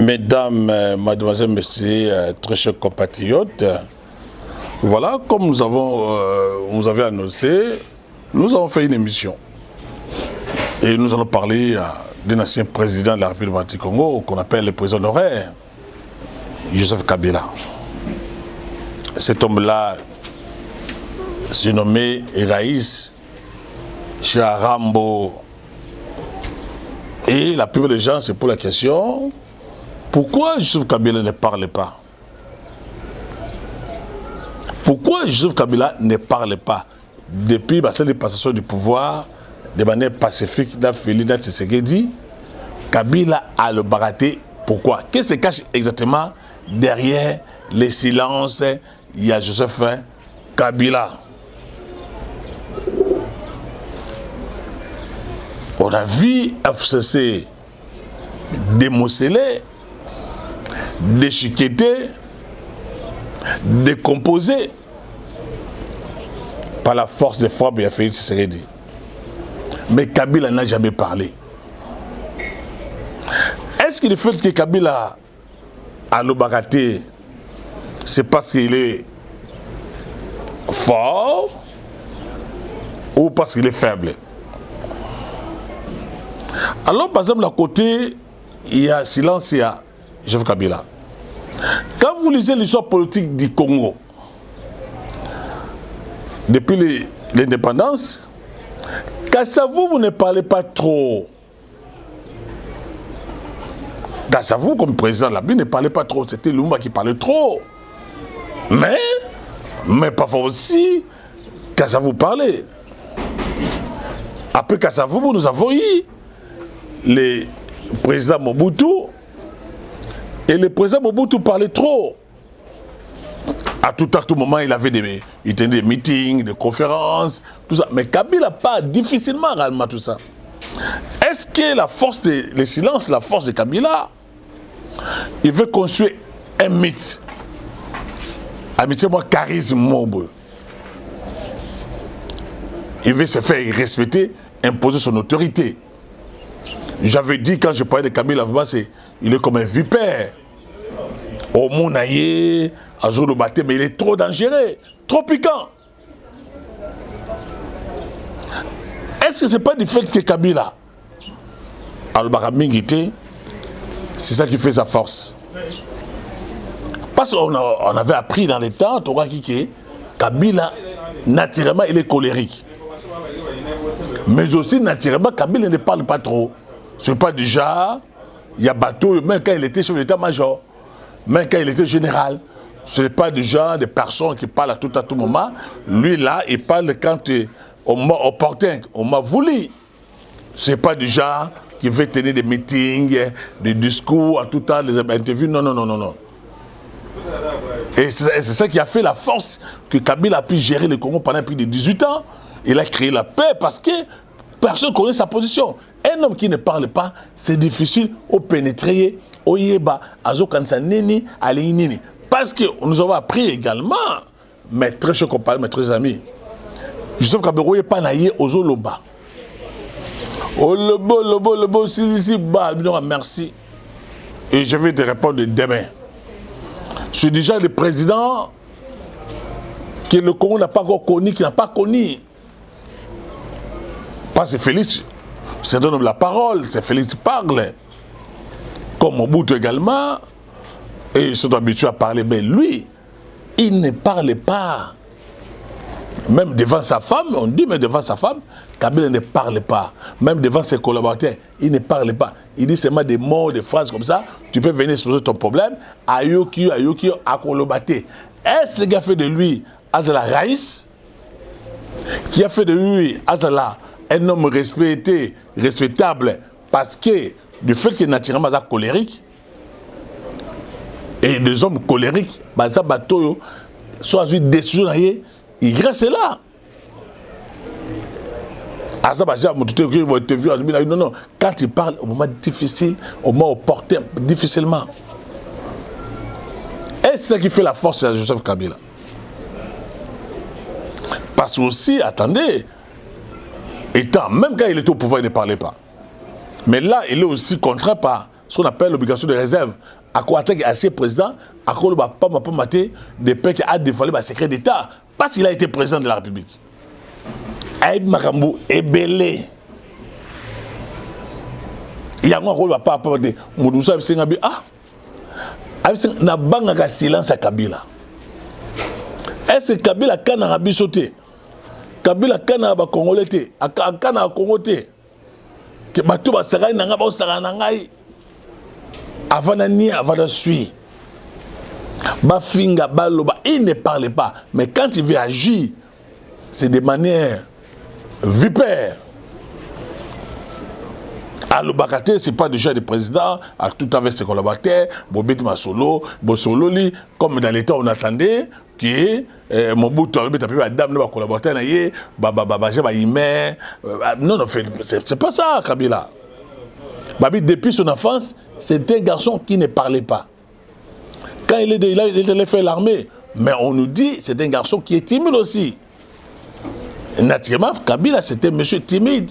Mesdames, mademoiselles, messieurs, très chers compatriotes, voilà, comme nous avez annoncé, nous avons fait une émission. Et nous allons parler d'un ancien président de la République du Congo, qu'on appelle le président honoraire, Joseph Kabila. Cet homme-là, se nommé Raïs Sharambo. Et la plupart des gens se posent la question, pourquoi Joseph Kabila ne parle pas? Pourquoi Joseph Kabila ne parle pas? Depuis la passation du pouvoir, de manière pacifique, dans Félix Tshisekedi, Kabila a le baraté. Pourquoi? Qu'est-ce qui se cache exactement derrière les silences? Il y a Joseph Kabila. On a vu FCC démoceler, déchiqueter, décomposer par la force des frappes de Félix Tshisekedi. Mais Kabila n'a jamais parlé. Est-ce que le fait que Kabila a le baraté, c'est parce qu'il est fort ou parce qu'il est faible? Alors, par exemple, à côté, il y a silence, il y a Joseph Kabila. Quand vous lisez l'histoire politique du Congo, depuis l'indépendance, Kassavou, vous ne parlez pas trop. Kassavou, comme président de la République, ne parlait pas trop. C'était Lumumba qui parlait trop. Mais parfois aussi, Kassavou parlait. Après Kassavou, nous avons eu le président Mobutu. Et le président Mobutu parlait trop. À tout moment, il tenait des meetings, des conférences, tout ça. Mais Kabila parle difficilement réellement tout ça. Est-ce que la force le silence, la force de Kabila, il veut construire un mythe? Amitié, moi, charisme, mobile. Il veut se faire respecter, imposer son autorité. J'avais dit, quand je parlais de Kabila, il est comme un vipère. Au Mounaye, à Zolobaté, mais il est trop dangereux, trop piquant. Est-ce que ce n'est pas du fait que Kabila, Al-Baramingité, c'est ça qui fait sa force? Parce qu'on avait appris dans les temps, Kabila, naturellement, il est colérique. Mais aussi, naturellement, Kabila ne parle pas trop. Ce n'est pas déjà, il y a bateau, même quand il était chef d'état-major, même quand il était général, ce n'est pas du genre de personnes qui parlent à tout moment. Lui, là, il parle quand on m'a opportun, on m'a voulu. Ce n'est pas du genre qui veut tenir des meetings, des discours, à tout temps, des interviews. Non. Et c'est ça qui a fait la force que Kabila a pu gérer le Congo pendant plus de 18 ans. Il a créé la paix parce que personne ne connaît sa position. Un homme qui ne parle pas, c'est difficile au pénétrer, au yeba, à zokansa nini, à l'inini. Parce que nous avons appris également, mes très chers compagnons, mes très amis, Joseph Kabila n'est pas naïe aux Oloba. Lobo, si, merci. Et je vais te répondre demain. C'est déjà le président que le Congo n'a pas encore connu, qui n'a pas connu. Parce que Félix, c'est donne la parole, c'est Félix qui parle. Comme Mobutu également, et ils sont habitués à parler, mais lui, il ne parle pas. Même devant sa femme, on dit, mais devant sa femme, Kabila ne parle pas. Même devant ses collaborateurs, il ne parle pas. Il dit seulement des mots, des phrases comme ça. Tu peux venir exposer ton problème. Ayoki, Akolobate. Est-ce qu'il a fait de lui Azala Raïs, qui a fait de lui Azala un homme respecté, respectable, parce que du fait qu'il est naturellement colérique, et des hommes colériques, soit une décision, il reste là. Non, quand il parle au moment difficile, au moment opportun, difficilement. Et c'est ça qui fait la force de Joseph Kabila. Parce que aussi, attendez, même quand il était au pouvoir, il ne parlait pas. Mais là, il est aussi contraint par ce qu'on appelle l'obligation de réserve. À quoi attaquer ancien président, à quoi le pas mater des pays qui a dévoilé le secret d'État parce qu'il a été président de la République. Aïb Makambu est belé. Il y a un rôle pas mater. Moudoussa Sengabi ah. Na banga silence à Kabila. Est-ce que Kabila kana rabi sauté? Kabila kana ba Congolais té, kana Congo té. Que bato ba sarai nanga ba sara nangai. Avant de suivre. Bafinga baloba, il ne parle pas, mais quand il veut agir, c'est de manière vipère. Alors, Bakate, ce n'est pas déjà le président, à tout avec ses collaborateurs, Bobet Masolo, Bossololi, comme dans l'État on attendait, que Mobutu a pu Adam, le collaborateur, non, c'est pas ça, Kabila. Babi, depuis son enfance, c'était un garçon qui ne parlait pas. Quand il allait faire l'armée, mais on nous dit c'est un garçon qui est timide aussi. Naturellement, Kabila, c'était un monsieur timide.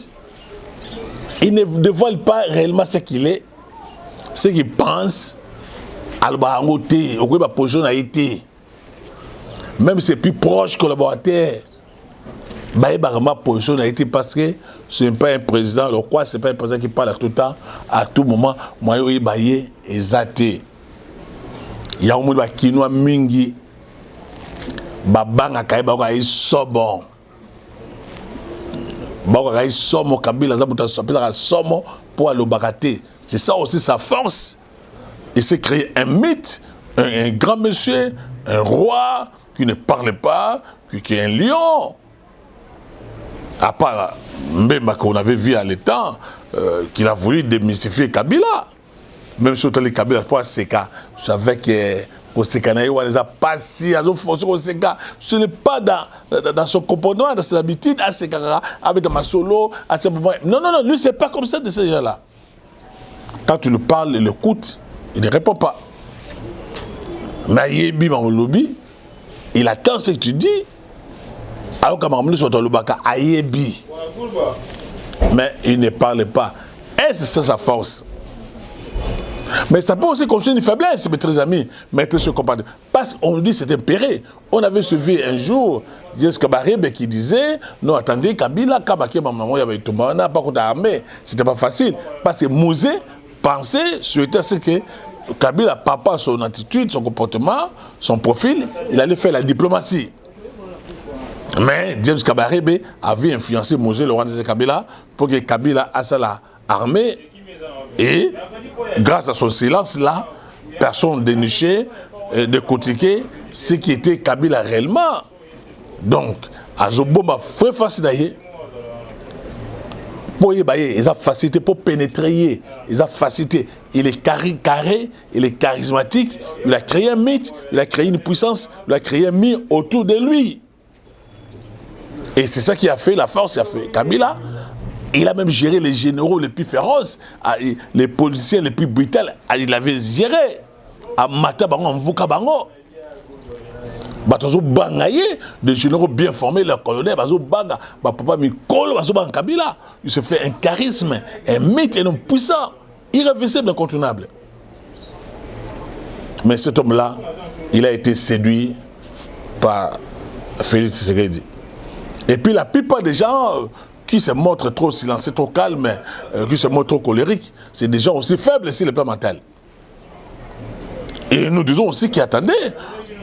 Il ne dévoile pas réellement ce qu'il est, ce qu'il pense. Même ses plus proches collaborateurs, position a été parce que ce n'est pas un président, le quoi, ce n'est pas un président qui parle à tout temps, à tout moment. Moi, je suis exaté. Il y a un monde qui nous a mingi, babanga kaiba est sobon. Banga est somo kabila zabuta sopela somo pour aller au bagaté. C'est ça aussi sa force. Il s'est créé un mythe, un grand monsieur, un roi qui ne parle pas, qui est un lion. À part Mbemba qu'on avait vu à l'état, qu'il a voulu démystifier Kabila. Même si les Kabila, c'est avec ce n'est pas dans son comportement, dans ses habitudes, avec ma solo, à ce moment. Non, lui, c'est pas comme ça de ces gens-là. Quand tu lui parles, il écoute, il ne répond pas. Mais il attend ce que tu dis. Alors que Mamadou soit dans le baka, aïebi. Mais il ne parle pas. Est-ce que c'est sa force? Mais ça peut aussi constituer une faiblesse, mes très amis, mes très chers compagnons. Parce qu'on dit que c'est impéré. On avait suivi un jour Jessica Barebe qui disait non, attendez, Kabila, Kabaki, maman, il y avait tout le monde, pas contre l'armée. C'était pas facile. Parce que Mouzé pensait, souhaitait ce que Kabila, papa, son attitude, son comportement, son profil, il allait faire la diplomatie. Mais James Kabarebe avait influencé Mouzé, le roi de Kabila, pour que Kabila ait la armée. Et grâce à son silence-là, personne déniché, décortiqué ce qui était Kabila réellement. Donc, Azobomba fait facile. Pour y bailler, ils ont facilité pour pénétrer, ils ont facilité. Il est carré, il est charismatique, il a créé un mythe, il a créé une puissance, il a créé un mythe autour de lui. Et c'est ça qui a fait la force, il a fait Kabila. Il a même géré les généraux les plus féroces, les policiers les plus brutals. Il avait géré. À Matabango, en Vukabango. Batozo Bangaye, des généraux bien formés, le colonel, Bazo Banga, Papa Mikolo, Bazo Banga Kabila. Il se fait un charisme, un mythe, un homme puissant, irréversible, incontournable. Mais cet homme-là, il a été séduit par Félix Tshisekedi. Et puis la plupart des gens qui se montrent trop silencieux, trop calmes, qui se montrent trop colériques, c'est des gens aussi faibles sur le plan mental. Et nous disons aussi qu'ils attendaient,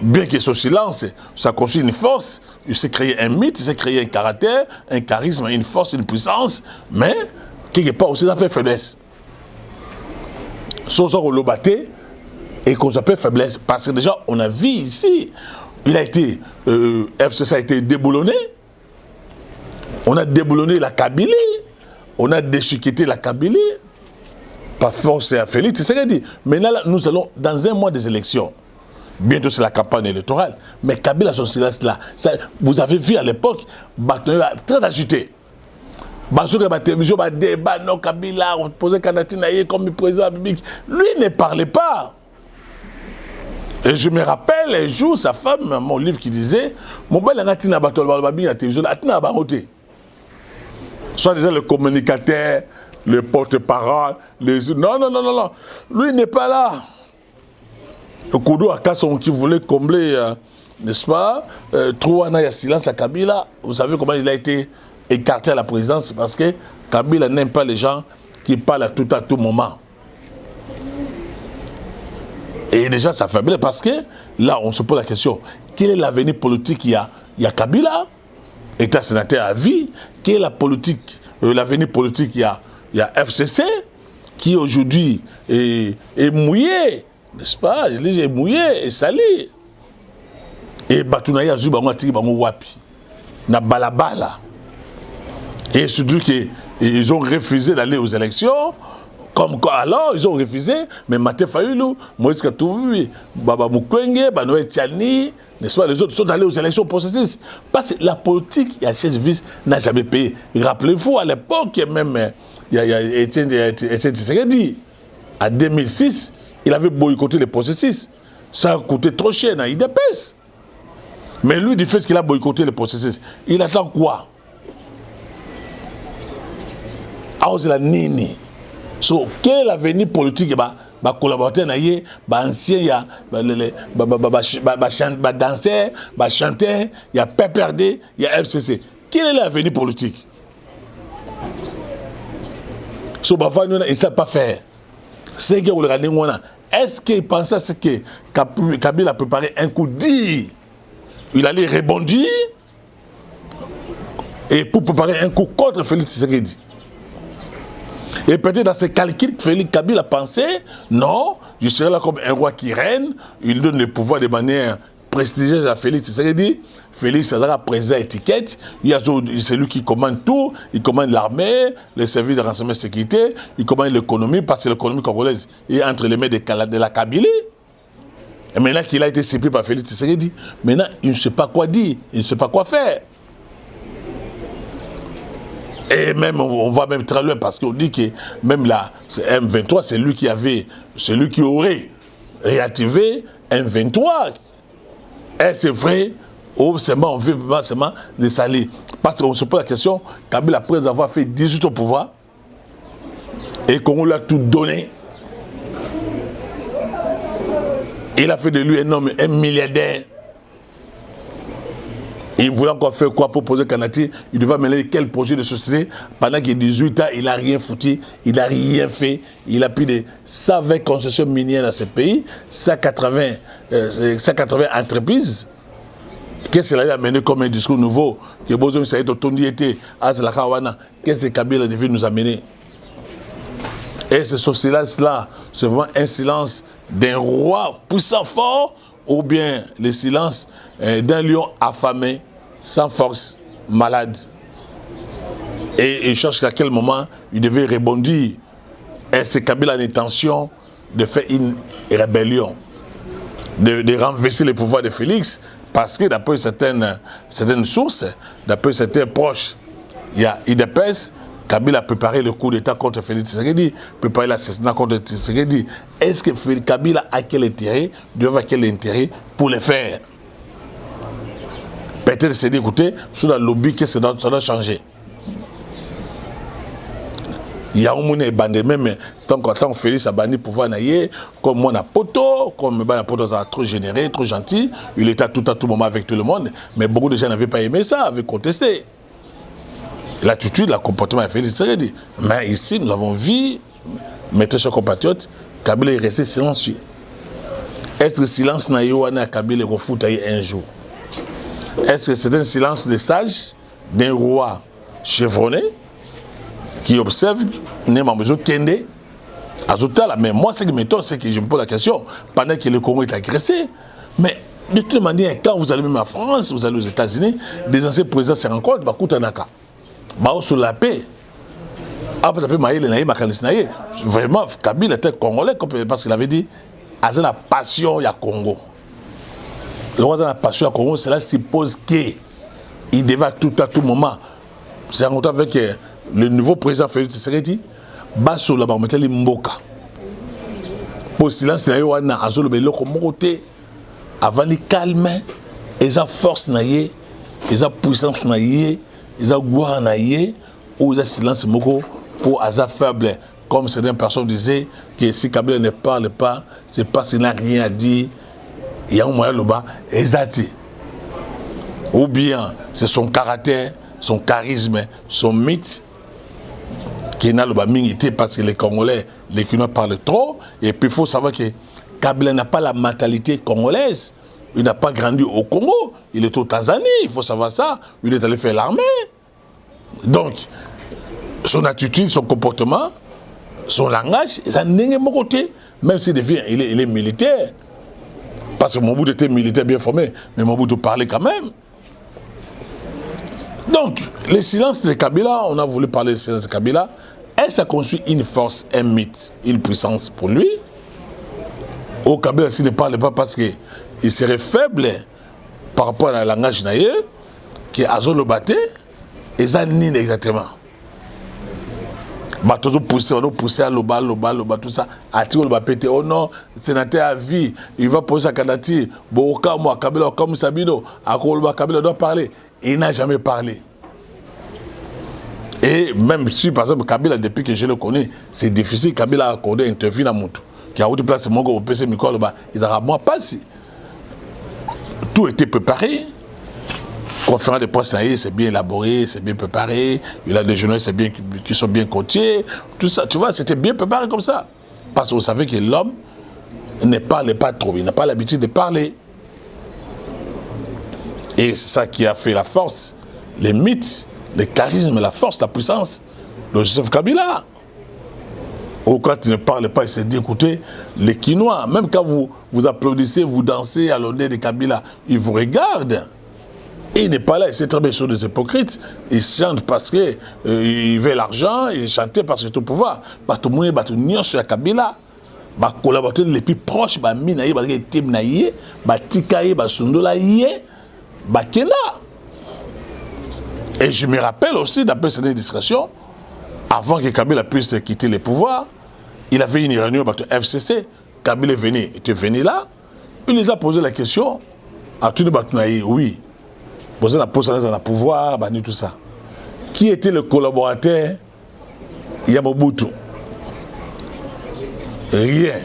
bien que ce silence, ça construit une force, il s'est créé un mythe, il s'est créé un caractère, un charisme, une force, une puissance, mais quelque part aussi ça fait faiblesse. Sauf qu'on l'a battu et qu'on s'appelle faiblesse, parce que déjà on a vu ici, il a été, FCC a été déboulonné. On a déboulonné la Kabylie, on a déchiqueté la Kabylie, par force à Félix, c'est ce qu'il dit. Maintenant, là, nous allons dans un mois des élections. Bientôt, c'est la campagne électorale. Mais Kabila, son silence là, ça, vous avez vu à l'époque, très agité. Sur la télévision, débat, non, Kabila, on posait Kanatinaye comme président public. Lui ne parlait pas. Et je me rappelle un jour, sa femme, mon livre qui disait, mon bel Anatina Batol, la télévision, Atina Baroté. Soit disant le communicateur, les porte-parole, les... Non, non, non, non, non. Lui n'est pas là. Koudou Akasson qui voulait combler, n'est-ce pas, Trouana, il y a silence à Kabila. Vous savez comment il a été écarté à la présidence? Parce que Kabila n'aime pas les gens qui parlent à tout moment. Et déjà, ça fait bien parce que là, on se pose la question, quel est l'avenir politique? Il y a Kabila, État sénateur à vie. Quelle est la politique, l'avenir politique? Il y a FCC, qui aujourd'hui est mouillé, n'est-ce pas? Je dis, est mouillé, est sali. Et Batounaya Zubango Tiki Bango Wapi, na balabala. Et surtout qu'ils ont refusé d'aller aux élections. Comme quoi, alors, ils ont refusé, mais Maté Fayoulou, Moïse Katoubi, Baba Mukwenge, Banoé Tiani, n'est-ce pas, les autres sont allés aux élections processus. Parce que la politique, il y a Chesvis, n'a jamais payé. Rappelez-vous, à l'époque, même, il y a Étienne Tshisekedi, en 2006, il avait boycotté les processus. Ça a coûté trop cher dans l'IDPS. Mais lui, du fait qu'il a boycotté les processus, il attend quoi? Ah, c'est la nini. So, quel est l'avenir politique? Bah collaborateur naïe, bah ancien, il y a danseur, bah chanteur, il y a PPRD, il y a FCC. Quel est l'avenir politique? So, bah il ne sait pas faire. C'est que vous le regardez, est-ce qu'il pensait à ce que Kabila a préparé un coup dit? Il allait rebondir et pour préparer un coup contre Félix Tshisekedi. Et peut-être dans ses calculs, Félix Kabila a pensé, non, je serai là comme un roi qui règne, il donne le pouvoir de manière prestigieuse à Félix Tshisekedi. Félix a président étiquette, c'est lui qui commande tout, il commande l'armée, les services de renseignement et de sécurité, il commande l'économie, parce que l'économie congolaise est entre les mains de la Kabylie. Et maintenant qu'il a été séparé par Félix Tshisekedi, maintenant il ne sait pas quoi dire, il ne sait pas quoi faire. Et même, on va même très loin parce qu'on dit que même là, M23, c'est lui qui aurait réactivé M23. Et c'est vrai, on veut seulement les salir. Parce qu'on se pose la question, Kabila, après avoir fait 18 au pouvoir, et qu'on lui a tout donné, il a fait de lui un homme, un milliardaire. Il voulait encore faire quoi pour poser Kanati? Il devait mêler quel projet de société? Pendant qu'il a 18 ans, il n'a rien foutu, il n'a rien fait. Il a plus de 120 concessions minières dans ce pays, 180 entreprises. Qu'est-ce qu'il a amené comme un discours nouveau? Que Bozo Saïd Otondi était à Zlakawana. Qu'est-ce que Kabila devait nous amener? Et ce silence-là, c'est vraiment un silence d'un roi puissant fort, ou bien le silence d'un lion affamé, sans force, malade. Et il cherche à quel moment il devait rebondir. Est-ce que Kabila a l'intention de faire une rébellion, de renverser le pouvoir de Félix? Parce que d'après certaines sources, d'après certains proches, il y a IDPS, Kabila a préparé le coup d'État contre Félix Tshisekedi, préparé l'assassinat contre Tshisekedi. Est-ce que Kabila a quel intérêt, doit avoir quel intérêt pour le faire? Peut-être c'est dit, écoutez, sous la lobby, que ça doit changer. Il y a un monde qui bandé même, tant que Félix a banni le pouvoir, comme moi, Poto, comme Poto a trop généré, trop gentil, il était à tout moment avec tout le monde, mais beaucoup de gens n'avaient pas aimé ça, avaient contesté. L'attitude, le comportement de Félix Tshisekedi. Mais ici, nous avons vu, mes très chers compatriotes, Kabila est resté silencieux. Est-ce que le silence n'a pas Kabila refouté un jour? Est-ce que c'est un silence de sage, d'un roi chevronné, qui observe, n'est pas besoin de Kende? Mais moi, ce qui m'étonne, c'est que je me pose la question, pendant que le Congo est agressé, mais de toute manière, quand vous allez même en France, vous allez aux États-Unis, des anciens présidents se rencontrent, sur la paix. Vraiment, Kabila était congolais parce qu'il avait dit qu'il a la passion du Congo. Le roi de la passion du Congo, cela suppose qu'il devait à tout moment. C'est en compte avec le nouveau président Félix Tshisekedi, Basso la Bameteli Mboka. Pour silence, il y a un azolo belo comme côté avant les calme, ils ont force naïe, ils ont puissance naïe. Ils ont gloire naïe ou ils ont silence moko pour hasard faible, comme certaines personnes disaient, que si Kabila ne parle pas, c'est parce qu'il n'a rien à dire, il y a un moyen là-bas, exact. Ou bien c'est son caractère, son charisme, son mythe, qui n'a pas minité parce que les Congolais, les Kinois parlent trop, et puis il faut savoir que Kabila n'a pas la mentalité congolaise. Il n'a pas grandi au Congo, il est au Tanzanie, il faut savoir ça. Il est allé faire l'armée. Donc, son attitude, son comportement, son langage, ça n'est pas mon côté, même s'il devient, il est militaire. Parce que Mobutu était militaire bien formé, mais Mobutu parlait quand même. Donc, le silence de Kabila, on a voulu parler du silence de Kabila, et ça construit une force, un mythe, une puissance pour lui. Au Kabila, s'il ne parle pas parce qu'il serait faible par rapport à la langage naïe, qui est Azolo Baté, et ça nie exactement. On a poussé à l'Oba, tout ça. On a pété, oh non, le sénateur à vie, il va poser sa candidature. Bon, au cas où Kabila, comme Sabino, Kabila doit parler. Il n'a jamais parlé. Et même si, par exemple, Kabila, depuis que je le connais, c'est difficile, Kabila a accordé une interview à Moutou. Qui a eu de place, mon gars, au PC Micro, ils n'ont moi pas si. Tout était préparé. Conférence de presse, c'est bien élaboré, c'est bien préparé. Il y a des journalistes qui sont bien comptés. Tout ça, tu vois, c'était bien préparé comme ça. Parce que vous savez que l'homme ne parle pas trop, il n'a pas l'habitude de parler. Et c'est ça qui a fait la force, les mythes, le charisme, la force, la puissance de Joseph Kabila. Ou quand il ne parle pas, il se dit, écoutez, les Kinois, même quand vous applaudissez, vous dansez à l'honneur de Kabila, ils vous regardent. Et il n'est pas là, il sait très bien sur des hypocrites. Ils chantent parce qu'ils veulent l'argent, ils chantent parce qu'ils ont tout pouvoir. Tout le monde est sur Kabila. Les collaborateurs les plus proches, les minaye, les timnaye, les tikaye, les sundolaye, les kena. Et je me rappelle aussi, d'après cette discussion, avant que Kabila puisse quitter le pouvoir, il avait une réunion avec le FCC. Kabila était venu là. Il les a posé la question. À tout le monde, oui. Posé la poste dans le pouvoir, tout ça. Qui était le collaborateur Yamobutu? Rien.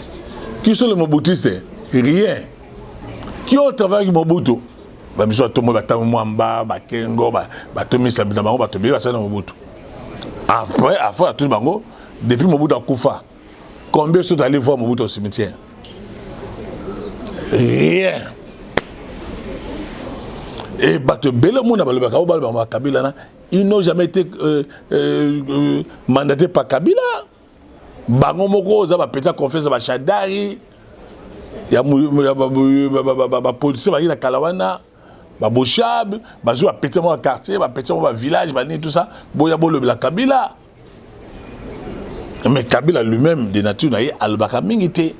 Qui sont les Mobutistes? Rien. Qui ont travaillé avec Mobutu? Après, à tout le monde, depuis Mobutu a Koufa, combien sont allés voir Mobutu au cimetière? Rien. Et ils n'ont jamais été mandatés par Kabila. Bango moko za ba peta confiance ba Shadari. Ya policier ba na Kalawana, ba Boshab, ba zo ba peta mo quartier, ba peta mo village, ba ni tout ça. Boya bolo la Kabila. Mais Kabila lui-même de nature na albaka mingité.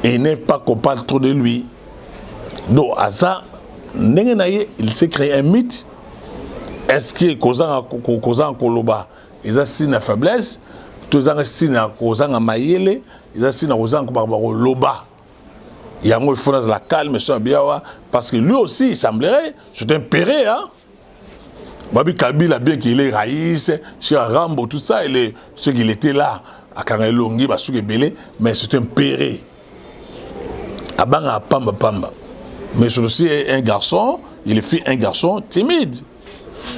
Et il n'est pas qu'on parle trop de lui. Donc à ça il s'est créé un mythe. Est-ce que causant Koloba, ils ont signé la faiblesse, tous ont signé causant Mayele, ils ont signé causant Loba. Il y a un faut dans la calme, parce que lui aussi, il semblerait, c'est un péré, hein. Babi Kabila, bien qu'il est Raïs, chez Rambo, tout ça, ceux qui étaient là, à Kangalongi, mais c'est un péré. Abanga Pamba Pamba. Mais c'est aussi un garçon, il est un garçon timide.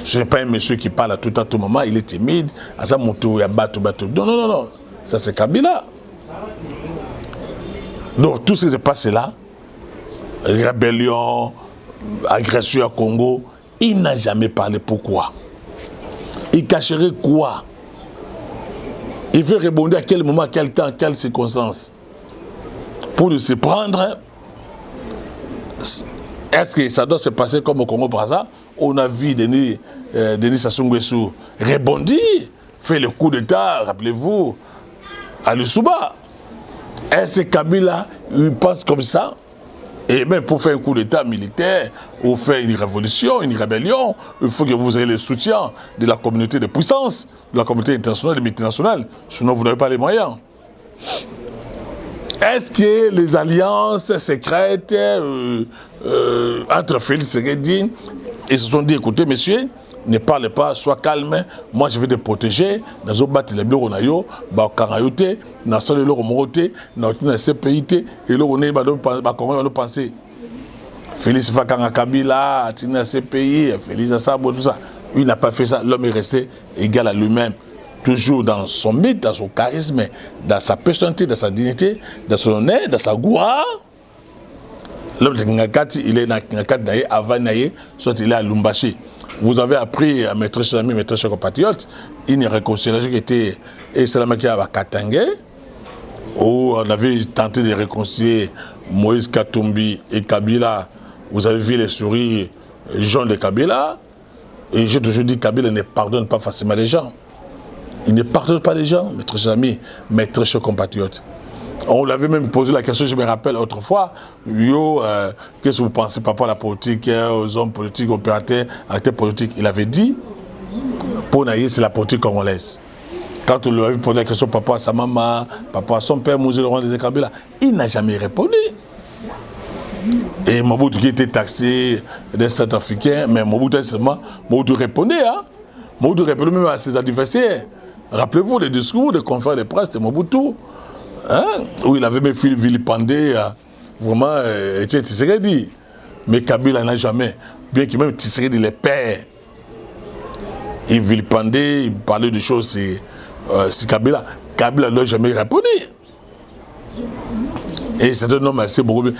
Ce n'est pas un monsieur qui parle à tout moment, il est timide. À ça, mon tour, il y a bateau. Non. Ça, c'est Kabila. Donc, tout ce qui se passe là, rébellion, agression au Congo, il n'a jamais parlé. Pourquoi? Il cacherait quoi? Il veut répondre à quel moment, à quel temps, à quelles circonstances? Pour se prendre. Est-ce que ça doit se passer comme au Congo-Brazza? On a vu Denis Sassou Nguesso rebondir, fait le coup d'État, rappelez-vous, à Lussuba. Est-ce que Kabila il pense comme ça? Et même pour faire un coup d'État militaire, ou faire une révolution, une rébellion, il faut que vous ayez le soutien de la communauté de puissance, de la communauté internationale et multinationale. Sinon, vous n'avez pas les moyens. Est-ce que les alliances secrètes entre Félix Tshisekedi, ils se sont dit, écoutez, messieurs, ne parle pas, sois calme. Moi, je vais te protéger. Dans le bâti, les bureaux, bah, Karayote, dans le bureau, Morote, dans le CPIT, et là, on est, comment on va penser. Félix Fakanga Kabila, Tina CPI, Félix Assabo, tout ça. Il n'a pas fait ça. L'homme est resté égal à lui-même. Toujours dans son mythe, dans son charisme, dans sa personnalité, dans sa dignité, dans son honneur, dans sa gloire. L'homme de Ngakati, il est dans Ngakati, avant Naye, soit il est à Lumbashi. Vous avez appris à mes très amis, mes très chers compatriotes, une réconciliation qui était Salamaki à Katangé, où on avait tenté de réconcilier Moïse Katumbi et Kabila. Vous avez vu les sourires jaunes de Kabila. Et j'ai toujours dit que Kabila ne pardonne pas facilement les gens. Il ne pardonne pas les gens, mes très chers amis, mes très chers compatriotes. On l'avait même posé la question, je me rappelle autrefois, qu'est-ce que vous pensez par rapport à la politique, aux hommes politiques, opérateurs, acteurs politiques? Il avait dit, pour Naïe, c'est la politique congolaise. Quand on lui avait posé la question par rapport à sa maman, par rapport à son père, Moïse Laurent des Kabila, il n'a jamais répondu. Et Mobutu qui était taxé des Centrafricains, mais Mobutu seulement, Mobutu répondait, hein? Mobutu répondait même à ses adversaires. Rappelez-vous les discours des confrères de presse de Mobutu, hein? Où il avait même vilipendé vraiment Tshisekedi. Mais Kabila n'a jamais, bien que même Tshisekedi les père, il vilipendait, il parlait de choses, c'est Kabila. Kabila n'a jamais répondu. Et c'est un homme assez beaucoup.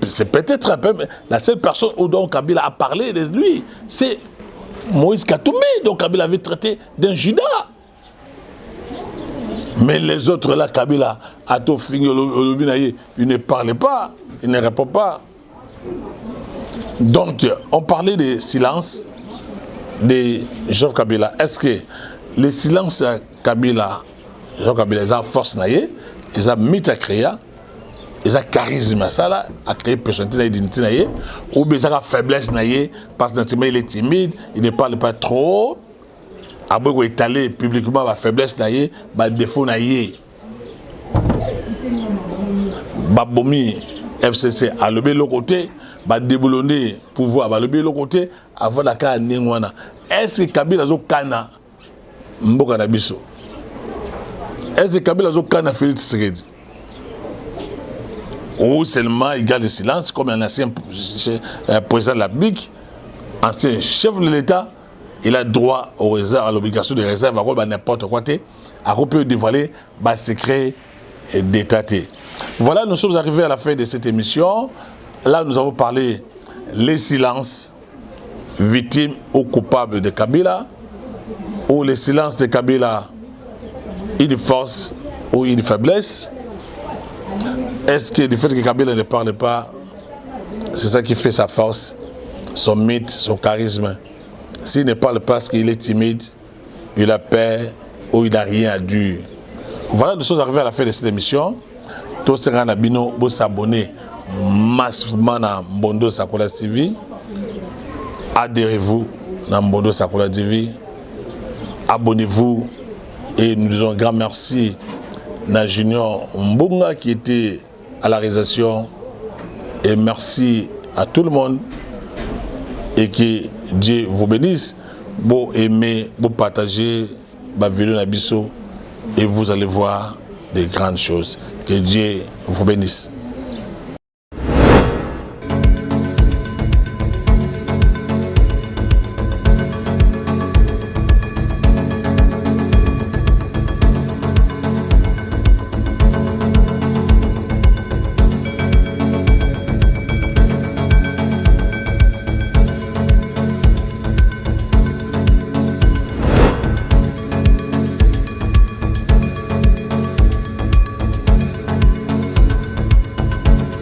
C'est peut-être un peu, mais la seule personne dont Kabila a parlé de lui, c'est Moïse Katumbi, dont Kabila avait traité d'un Judas. Mais les autres là, Kabila, Ato Fingo, il ne parle pas, il ne répond pas. Donc, on parlait des silences de Joseph Kabila. Est-ce que les silences Kabila, Joseph Kabila, ils ont force, ils ont mis à créer, ils ont charisme, ça à créer personnalité, identité, ou bien ils ont faiblesse, parce que il est timide, il ne parle pas trop. Après qu'il étalé publiquement la faiblesse, le défaut, Babomi, FCC, à l'autre côté, déboulonner pouvoir, à l'autre côté, avant la carte Ningwana. Est-ce que Kabila a kana Mboka Nabiso? Est-ce que Kabila a kana Félix Tshisekedi? Ou seulement il garde le silence comme un ancien président de la République, ancien chef de l'État? Il a droit aux réserves, à l'obligation de réserve, à n'importe quoi, à peut dévoiler les secrets d'État. Voilà, nous sommes arrivés à la fin de cette émission. Là, nous avons parlé les silences victimes ou coupables de Kabila, ou les silences de Kabila, une force ou une faiblesse. Est-ce que le fait que Kabila ne parle pas, c'est ça qui fait sa force, son mythe, son charisme? S'il ne parle pas parce qu'il est timide, il a peur ou il n'a rien à dire. Voilà, nous sommes arrivés à la fin de cette émission. Tous ces gens qui s'abonner massivement à Mbondo Sakola TV. Adhérez-vous à Mbondo Sakola TV. Abonnez-vous et nous disons un grand merci à Junior Mbunga qui était à la réalisation. Et merci à tout le monde. Et que Dieu vous bénisse. Vous aimez, vous partagez ma vidéo Nabiso et vous allez voir des grandes choses. Que Dieu vous bénisse.